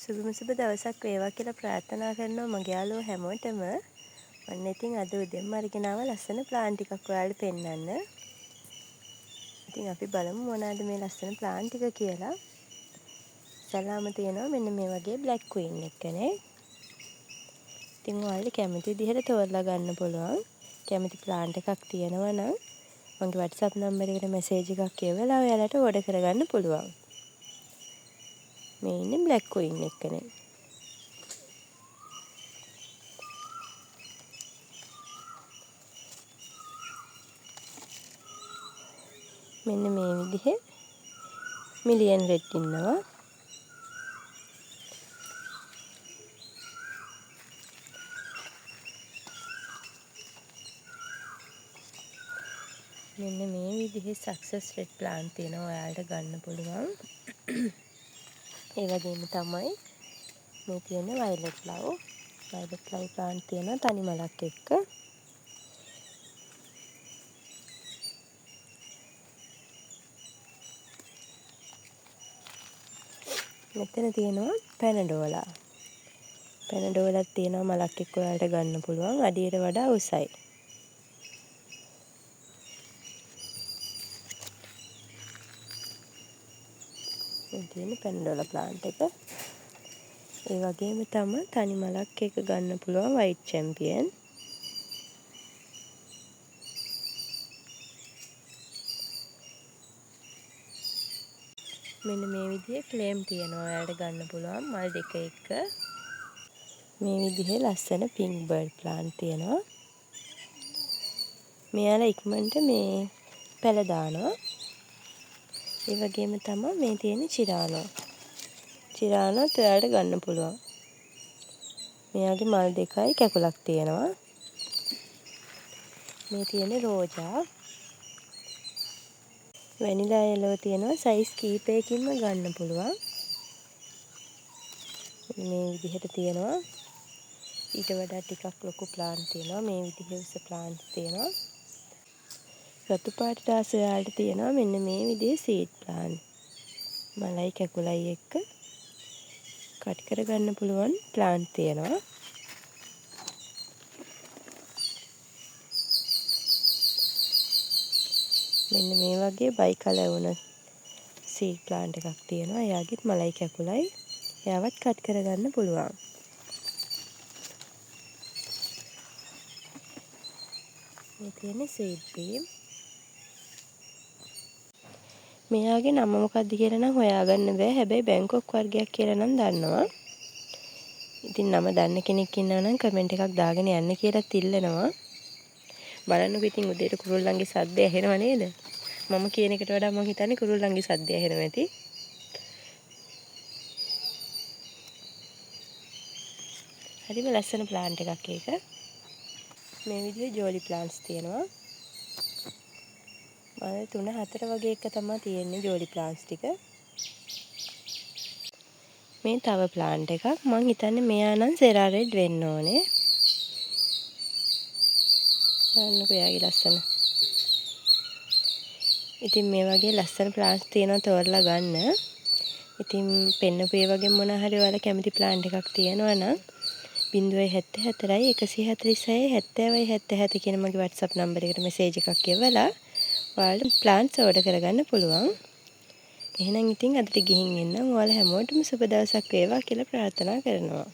සුබ දවසක් වේවා කියලා ප්‍රාර්ථනා කරනවා මගේ යාළුවෝ හැමෝටම. ඔන්න ඉතින් අද උදේම අරගෙන ආව ලස්සන ප්ලාන් ටිකක් ඔයාලට පෙන්වන්න. ඉතින් අපි බලමු මොනවාද මේ ලස්සන ප්ලාන් ටික කියලා. ඉස්සලාම තියෙනවා මෙන්න මේ වගේ බ්ලැක් ක්වීන් එකනේ. ඉතින් ඔයාලට කැමති විදිහට තෝරලා ගන්න පුළුවන්. කැමති ප්ලාන්ට් එකක් තියෙනවා නම් මගේ WhatsApp නම්බර් එකට මැසේජ් එකක් කියවලා ඔයාලට ඕඩර් කරගන්න පුළුවන්. මේ ඉන්නේ බ්ලැක් ක්වීන් එකනේ. මෙන්න මේ විදිහේ මිලියන් රෙඩ් ඉන්නවා. මෙන්න මේ විදිහේ සක්සස් රෙඩ් ප්ලාන්ට් තියෙනවා ඔයාලට ගන්න පුළුවන්. ඒ වගේම තමයි මේ තියෙන violet love. Violet love plant තියෙනවා තනි මලක් එක්ක. මෙතන තියෙනවා පැනඩෝලා. පැනඩෝලත් තියෙනවා මලක් එක්ක ඔයාලට ගන්න පුළුවන්. අඩියට වඩා උසයි. මේ තියෙන පැනඩෝලා ප්ලාන්ට් එක. ඒ වගේම තමයි තනි මලක් එක ගන්න පුළුවන් වයිට් චැම්පියන්. මෙන්න මේ විදිහේ ෆ්ලේම් තියෙනවා ඔයාලට ගන්න පුළුවන් මල් දෙක එක්ක. මේ විදිහේ ලස්සන පින්ක් බර්ඩ් ප්ලාන්ට් තියෙනවා. මෙයාලා ඉක්මනට මේ පැල දානවා. ඒ වගේම තමයි මේ තියෙන චිරානෝ. චිරානෝත් ඔයාලට ගන්න පුළුවන්. මෙයාගේ මල් දෙකයි කැකුලක් තියෙනවා. මේ තියෙන රෝජා. වැනිලා යලෝ තියෙනවා සයිස් කීපයකින්ම ගන්න පුළුවන්. මේ විදිහට තියෙනවා. ඊට වඩා ටිකක් ලොකු ප්ලාන්ට් තියෙනවා. මේ විදිහේ උස ප්ලාන්ට් තියෙනවා. රතු පාට දාස ඔයාලට තියෙනවා මෙන්න මේ විදිහේ සීඩ් ප්ලාන්ට්. මලයි කැකුලයි එක්ක කට් කරගන්න පුළුවන් ප්ලාන්ට් තියෙනවා. මෙන්න මේ වගේ බයි කලර් වුණ සීඩ් ප්ලාන්ට් එකක් තියෙනවා. එයාගෙත් මලයි කැකුලයි. එයාවත් කට් කරගන්න පුළුවන්. මේ තියෙන සීඩ් බීම්. මෙයාගේ නම මොකක්ද කියලා නම් හොයාගන්න බෑ. හැබැයි බැංකොක් වර්ගයක් කියලා නම් දන්නවා. ඉතින් නම දන්න කෙනෙක් ඉන්නවා නම් කමෙන්ට් එකක් දාගෙන යන්න කියලා ඉල්ලනවා. බලන්නකො ඉතින් උදේට කුරුල්ලන්ගේ සද්ද ඇහෙනව නේද? මම කියන එකට වඩා මම හිතන්නේ කුරුල්ලන්ගේ සද්ද ඇහෙනවා ඇති. හරිම ලස්සන ප්ලාන්ට් එකක් ඒක. මේ විදිහේ ජෝලි ප්ලාන්ට්ස් තියෙනවා. මම 3-4 වගේ එක තමයි තියෙන්නේ ජෝලි ප්ලාන්ට්ස් ටික. මේ තව ප්ලාන්ට් එකක්. මං හිතන්නේ මෙයා නම් සෙරා රෙඩ් වෙන්න ඕනේ. බලන්නකෝ යාගේ ලස්සන. ඉතින් මේ වගේ ලස්සන ප්ලාන්ට්ස් තියෙනවා තෝරලා ගන්න. ඉතින් පෙන්නපු ඒ වගේ මොන හරි ඔයාලා කැමති ප්ලාන්ට් එකක් තියෙනවා නම් 074 146 70 77 කියන මගේ WhatsApp නම්බර් එකට මැසේජ් එකක් කියවලා ඔයාලට ප්ලාන්ට්ස් ඕඩර් කරගන්න පුළුවන්. එහෙනම් ඉතින් අදට ගිහින් එන්න. ඔයාලා හැමෝටම සුබ දවසක් වේවා කියලා ප්‍රාර්ථනා කරනවා.